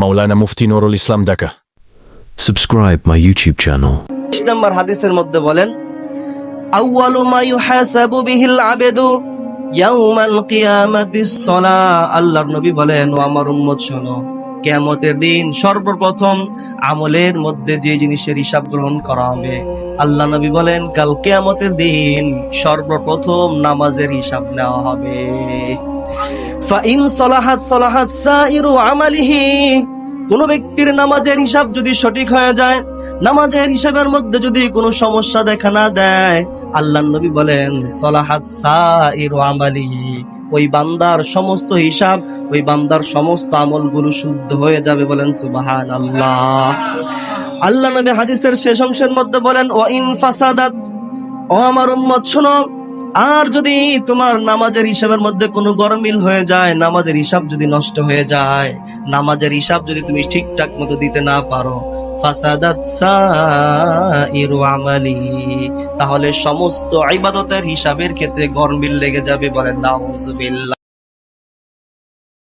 Maulana Mufti Nurul Islam Dhaka. Subscribe my YouTube channel. 20 নম্বর হাদিসের মধ্যে বলেন, আউয়ালু মা ইউহাসাবু বিহিল আবদু ইয়াউমাল কিয়ামাতিস সালাহ। আল্লাহর নবী বলেন, ও আমার উম্মত শোনো, কিয়ামতের দিন সর্বপ্রথম আমলের মধ্যে যে জিনিসের হিসাব গ্রহণ করা হবে, আল্লাহ নবী বলেন কাল কিয়ামতের দিন সর্বপ্রথম নামাজের হিসাব নেওয়া হবে। ফাইন সালাহাত সালাহাত সাইরু আমালিহি। কোন ব্যক্তির নামাজের হিসাব যদি সঠিক হয়ে যায়, নামাজের হিসাবের মধ্যে যদি কোনো সমস্যা দেখা না দেয়, আল্লাহর নবী বলেন সালাহাত সাইরু আমালিহি, ওই বান্দার সমস্ত হিসাব, ওই বান্দার সমস্ত আমলগুলো শুদ্ধ হয়ে যাবে। বলেন সুবহানাল্লাহ। আল্লাহ নবী হাদিসের শেষ অংশের মধ্যে বলেন, ওয়া ইন ফাসাদাত, ও আমার উম্মত শোনো, আর যদি তোমার নামাজের হিসাবের মধ্যে কোনো গরমিল হয়ে যায়, নামাজের হিসাব যদি নষ্ট হয়ে যায়, নামাজের হিসাব যদি তুমি ঠিকঠাক মতো দিতে না পারো, ফাসাদাত সাইরু আমালি, তাহলে সমস্ত ইবাদতের হিসাবের ক্ষেত্রে গরমিল লেগে যাবে। বলেন নাউজুবিল্লাহ।